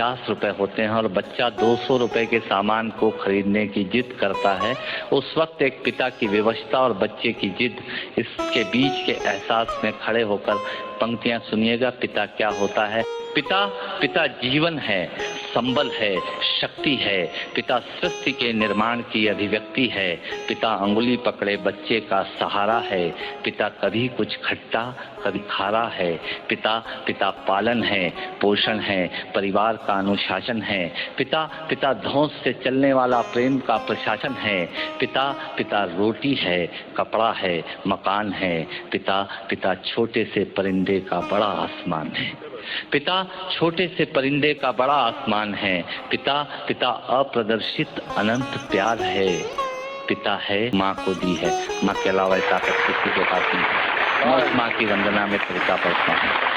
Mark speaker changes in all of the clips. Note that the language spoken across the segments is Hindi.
Speaker 1: 50 रुपए होते हैं और बच्चा 200 रुपए के सामान को खरीदने की जिद करता है, उस वक्त एक पिता की विवशता और बच्चे की जिद, इसके बीच के एहसास में खड़े होकर पंक्तियां सुनिएगा। पिता क्या होता है? पिता जीवन है, संबल है, शक्ति है। पिता सृष्टि के निर्माण की अभिव्यक्ति है। पिता अंगुली पकड़े बच्चे का सहारा है। पिता कभी कुछ खट्टा कभी खारा है। पिता पालन है, पोषण है, परिवार का अनुशासन है। पिता धौंस से चलने वाला प्रेम का प्रशासन है। पिता रोटी है, कपड़ा है, मकान है। पिता छोटे से परिंदे का बड़ा आसमान है। पिता छोटे से परिंदे का बड़ा आसमान है। पिता अप्रदर्शित अनंत प्यार है। पिता है, माँ को दी है। माँ के अलावा ताकत किसी के पास नहीं है। मैं उस माँ की वंदना में पिता पढ़ता हूँ।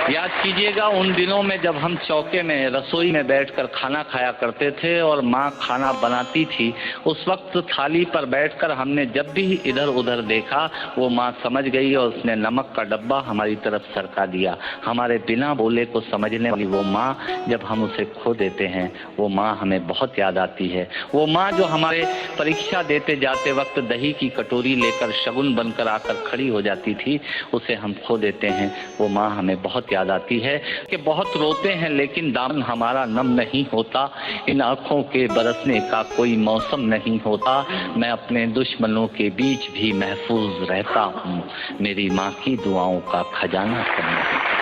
Speaker 1: याद कीजिएगा उन दिनों में जब हम चौके में रसोई में बैठकर खाना खाया करते थे और माँ खाना बनाती थी। उस वक्त थाली पर बैठकर हमने जब भी इधर उधर देखा, वो माँ समझ गई और उसने नमक का डब्बा हमारी तरफ सरका दिया। हमारे बिना बोले को समझने वाली वो माँ, जब हम उसे खो देते हैं, वो माँ हमें बहुत याद आती है। वो माँ जो हमारे परीक्षा देते जाते वक्त दही की कटोरी लेकर शगुन बनकर आकर खड़ी हो जाती थी, उसे हम खो देते हैं। वो माँ हमें बहुत याद आती है कि बहुत रोते हैं लेकिन दामन हमारा नम नहीं होता। इन आंखों के बरसने का कोई मौसम नहीं होता। मैं अपने दुश्मनों के बीच भी महफूज रहता हूँ। मेरी माँ की दुआओं का खजाना है।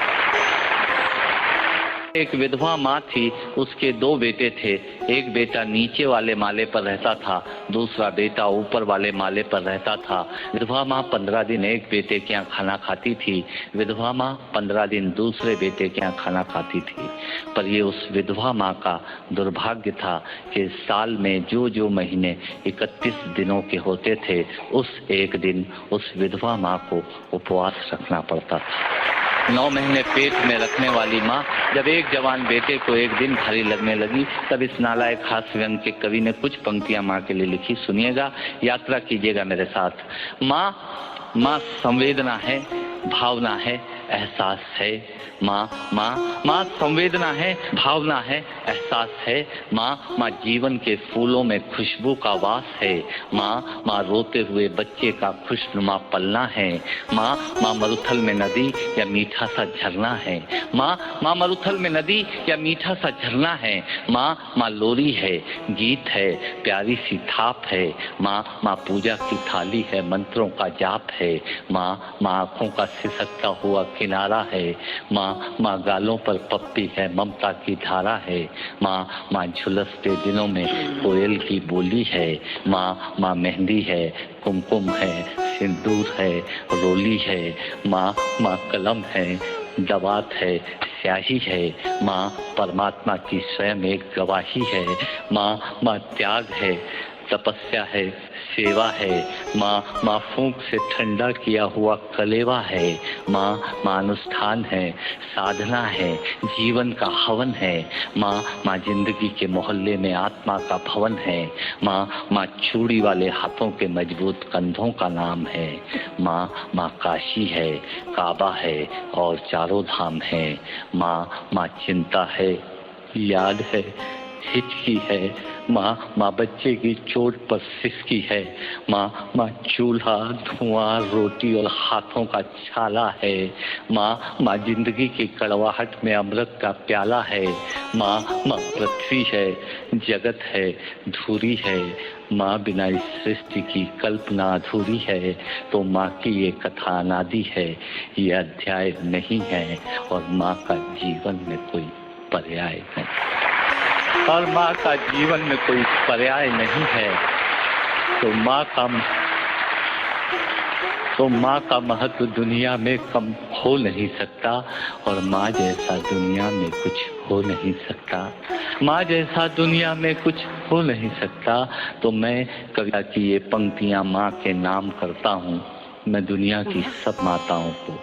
Speaker 1: एक विधवा माँ थी, उसके 2 बेटे थे। एक बेटा नीचे वाले माले पर रहता था, दूसरा बेटा ऊपर वाले माले पर रहता था। विधवा माँ 15 दिन एक बेटे के यहाँ खाना खाती थी। विधवा माँ 15 दिन दूसरे बेटे के यहाँ खाना खाती थी। पर ये उस विधवा माँ का दुर्भाग्य था कि साल में जो महीने 31 दिनों के होते थे, उस एक दिन उस विधवा माँ को उपवास रखना पड़ता था। 9 महीने पेट में रखने वाली माँ जब एक जवान बेटे को एक दिन भारी लगने लगी, तब इस नालायक हास्य व्यंग के कवि ने कुछ पंक्तियां माँ के लिए लिखी। सुनिएगा, यात्रा कीजिएगा मेरे साथ। माँ संवेदना है, भावना है, एहसास है। माँ संवेदना है, भावना है, एहसास है। माँ जीवन के फूलों में खुशबू का वास है। माँ रोते हुए बच्चे का खुशनुमा पलना है। माँ मरुथल में नदी या मीठा सा झरना है। माँ मरुथल में नदी या मीठा सा झरना है। माँ लोरी है, गीत है, प्यारी सी थाप है। माँ पूजा की थाली है, मंत्रों का जाप है। माँ आँखों का सिसकता हुआ किनारा है। माँ गालों पर पप्पी है, ममता की धारा है। माँ झुलसते दिनों में कोयल की बोली है। माँ मेहंदी है, कुमकुम है, सिंदूर है, रोली है। माँ कलम है, दवात है, स्याही है। माँ परमात्मा की स्वयं एक गवाही है। माँ त्याग है, तपस्या है, सेवा है। माँ फूंक से ठंडा किया हुआ कलेवा है। माँ अनुष्ठान है, साधना है, जीवन का हवन है। माँ जिंदगी के मोहल्ले में आत्मा का भवन है। माँ चूड़ी वाले हाथों के मजबूत कंधों का नाम है। माँ काशी है, काबा है और चारों धाम है। माँ चिंता है, याद है, हिचकी है। माँ बच्चे की चोट पर सिसकी है। माँ चूल्हा, धुआं, रोटी और हाथों का छाला है। माँ जिंदगी की कड़वाहट में अमृत का प्याला है। माँ पृथ्वी है, जगत है, धूरी है। माँ बिना इस सृष्टि की कल्पना अधूरी है। तो माँ की ये कथा अनादि है, ये अध्याय नहीं है और माँ का जीवन में कोई पर्याय नहीं। और माँ का जीवन में कोई पर्याय नहीं है। तो माँ का महत्व दुनिया में कम हो नहीं सकता और माँ जैसा दुनिया में कुछ हो नहीं सकता। माँ जैसा दुनिया में कुछ हो नहीं सकता। तो मैं कविता की ये पंक्तियाँ माँ के नाम करता हूँ। मैं दुनिया की सब माताओं को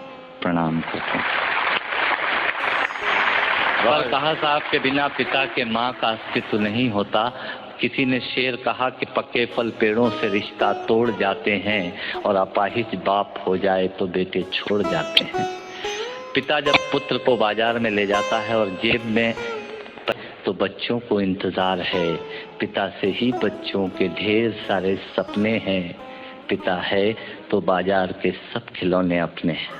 Speaker 1: प्रणाम करता हूँ। और कहा साहब के बिना पिता के माँ का अस्तित्व नहीं होता। किसी ने शेर कहा कि पक्के फल पेड़ों से रिश्ता तोड़ जाते हैं और अपाहिज बाप हो जाए तो बेटे छोड़ जाते हैं। पिता जब पुत्र को बाजार में ले जाता है और जेब में तो बच्चों को इंतजार है, पिता से ही बच्चों के ढेर सारे सपने हैं। पिता है तो बाजार के सब खिलौने अपने हैं।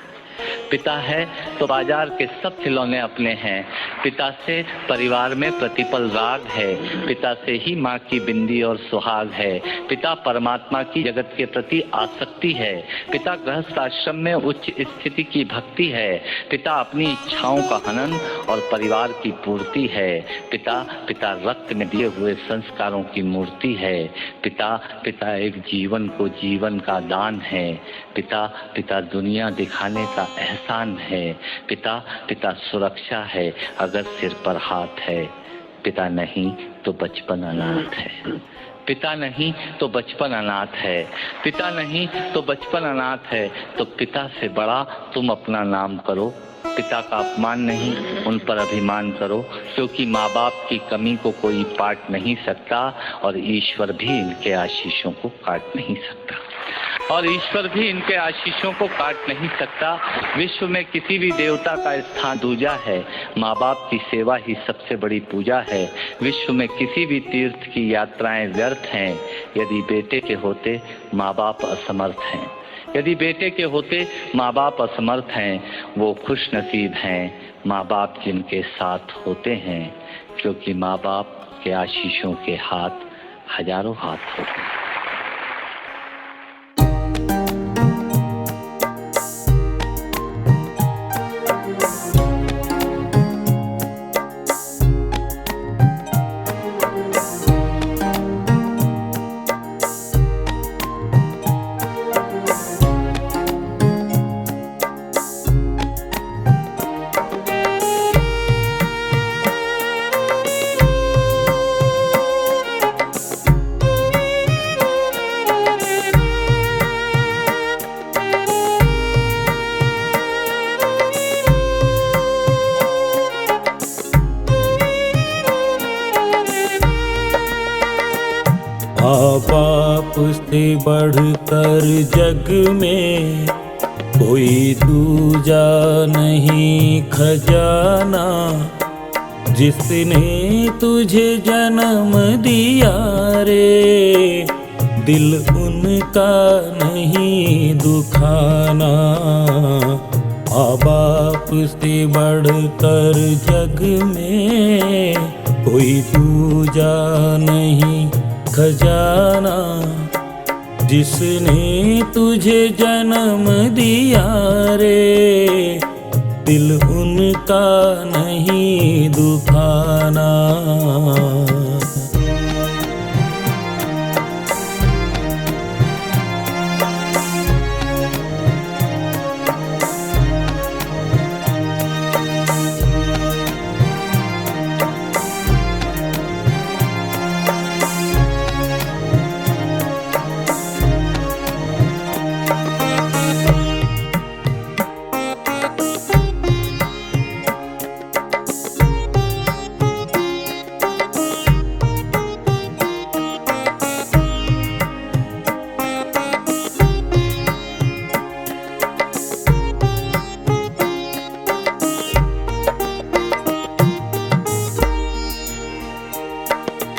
Speaker 1: पिता है तो बाजार के सब खिलौने अपने हैं। पिता से परिवार में प्रतिपल राग है। पिता से ही माँ की बिंदी और सुहाग है। पिता परमात्मा की जगत के प्रति आसक्ति है। पिता गृहस्थ आश्रम में उच्च स्थिति की भक्ति है। पिता अपनी इच्छाओं का हनन और परिवार की पूर्ति है। पिता रक्त में दिए हुए संस्कारों की मूर्ति है। पिता एक जीवन को जीवन का दान है। पिता दुनिया दिखाने का एहसान है। पिता सुरक्षा है अगर सिर पर हाथ है। पिता नहीं तो बचपन अनाथ है। पिता नहीं तो बचपन अनाथ है। पिता नहीं तो बचपन अनाथ है। तो पिता से बड़ा तुम अपना नाम करो। पिता का अपमान नहीं, उन पर अभिमान करो, क्योंकि माँ बाप की कमी को कोई पाट नहीं सकता और ईश्वर भी इनके आशीषों को काट नहीं सकता। विश्व में किसी भी देवता का स्थान दूजा है। माँ बाप की सेवा ही सबसे बड़ी पूजा है। विश्व में किसी भी तीर्थ की यात्राएं व्यर्थ हैं यदि बेटे के होते माँ बाप असमर्थ हैं। वो खुश नसीब हैं माँ बाप जिनके साथ होते हैं, क्योंकि माँ बाप के आशीषों के हाथ हजारों हाथ होते हैं।
Speaker 2: बाप से बढ़कर जग में कोई दूजा नहीं खजाना। जिसने तुझे जन्म दिया रे, दिल उनका नहीं दुखाना। बाप से बढ़कर जग में कोई दूजा नहीं खजाना। जिसने तुझे जन्म दिया रे, दिल उनका नहीं दुखाना।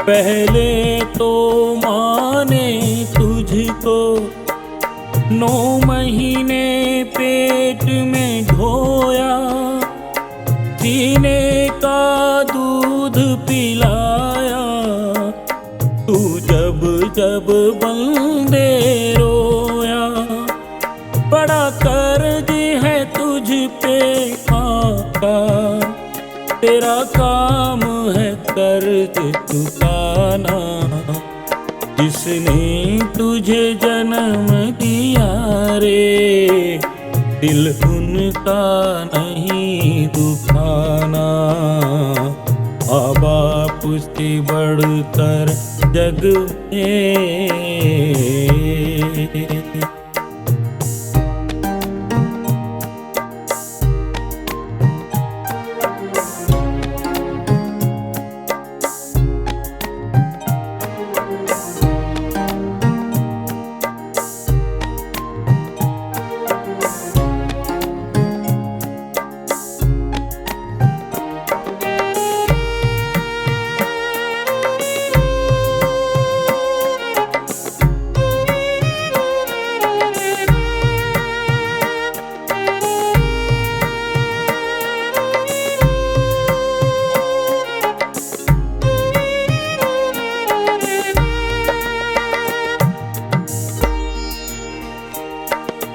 Speaker 2: पहले तो माँ ने तुझको 9 महीने पेट में ढोया, सीने का दूध पिलाया। तू जब जब बंदे रोया, बड़ा कर्ज है तुझ पे आका। तेरा काम है कर्ज चुकाना। जिसने तुझे जन्म दिया रे, दिल उनका नहीं दुखाना। बाप से बढ़कर जग में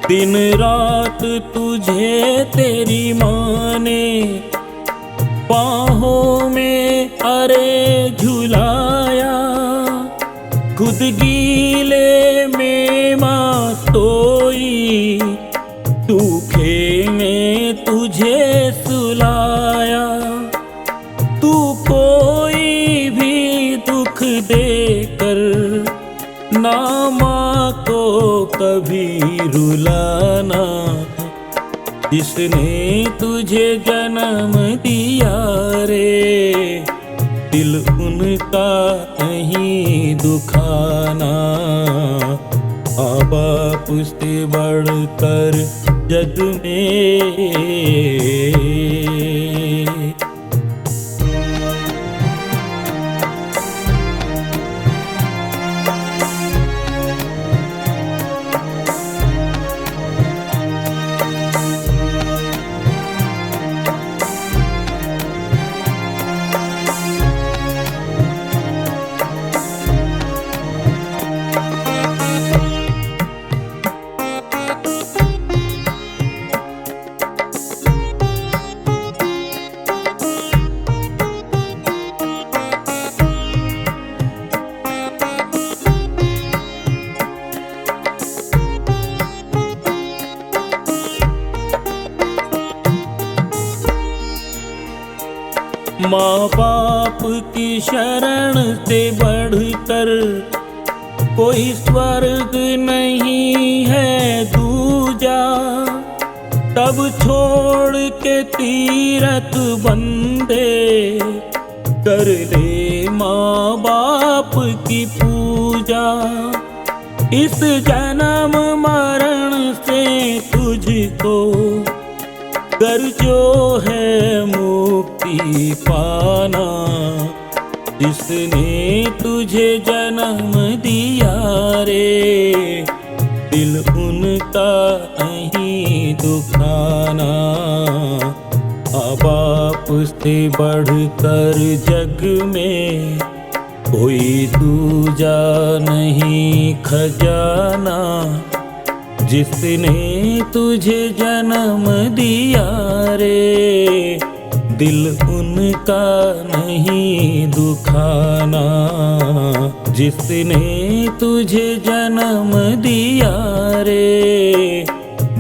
Speaker 2: दिन रात तुझे तेरी माँ ने बाहों में अरे झुलाया, खुद गीले में माँ सोई, सूखे में तुझे सुलाया। तू कोई भी दुख देकर ना माँ को कभी रुलाना, जिसने तुझे जन्म दिया रे, दिल उनका नहीं दुखाना। माँ बाप से बढ़कर जग में, माँ बाप की शरण से बढ़कर कोई स्वर्ग नहीं है दूजा। तब छोड़ के तीरथ बंदे कर ले माँ बाप की पूजा। इस जन्म मरण से तुझको कर जो है मुक्ति पाना, जिसने तुझे जन्म दिया रे, दिल उनका नहीं दुखाना। माँ बाप से बढ़कर जग में कोई दूजा नहीं खजाना, जिसने तुझे जन्म दिया रे, दिल उनका नहीं दुखाना। जिसने तुझे जन्म दिया रे,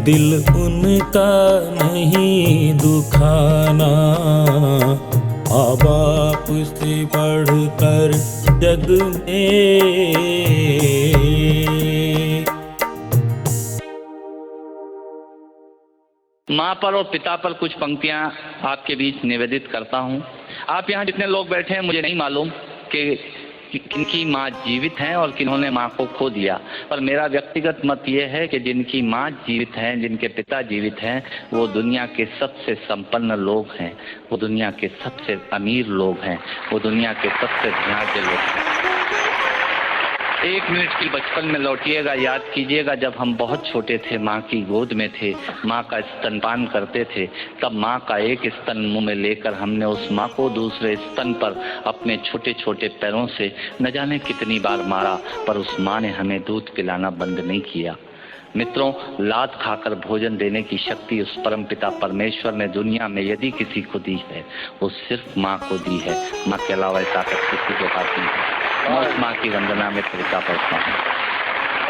Speaker 2: दिल उनका नहीं दुखाना। माँ बाप से बढ़कर जग में।
Speaker 1: माँ पर और पिता पर कुछ पंक्तियाँ आपके बीच निवेदित करता हूँ। आप यहाँ जितने लोग बैठे हैं, मुझे नहीं मालूम कि किनकी माँ जीवित हैं और किन्होंने माँ को खो दिया, पर मेरा व्यक्तिगत मत ये है कि जिनकी माँ जीवित हैं, जिनके पिता जीवित हैं, वो दुनिया के सबसे संपन्न लोग हैं, वो दुनिया के सबसे अमीर लोग हैं, वो दुनिया के सबसे धनाढ्य लोग हैं। 1 मिनट की बचपन में लौटिएगा, याद कीजिएगा जब हम बहुत छोटे थे, माँ की गोद में थे, माँ का स्तनपान करते थे, तब माँ का एक स्तन मुंह में लेकर हमने उस माँ को दूसरे स्तन पर अपने छोटे छोटे पैरों से न जाने कितनी बार मारा, पर उस माँ ने हमें दूध पिलाना बंद नहीं किया। मित्रों, लात खाकर भोजन देने की शक्ति उस परमपिता परमेश्वर ने दुनिया में यदि किसी को दी है, वो सिर्फ माँ को दी है। माँ के अलावा ताकत किसी को हाथ नहीं है। मैं उस माँ की वंदना में फिरता पड़ता हूँ।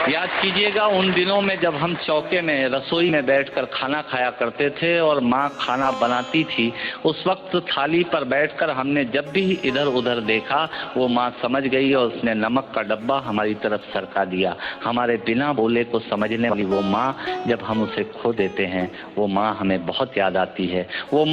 Speaker 1: याद कीजिएगा उन दिनों में जब हम चौके में रसोई में बैठकर खाना खाया करते थे और माँ खाना बनाती थी, उस वक्त थाली पर बैठकर हमने जब भी इधर उधर देखा, वो माँ समझ गई और उसने नमक का डब्बा हमारी तरफ सरका दिया। हमारे बिना बोले को समझने वाली वो माँ, जब हम उसे खो देते हैं, वो माँ हमें बहुत याद आती है। वो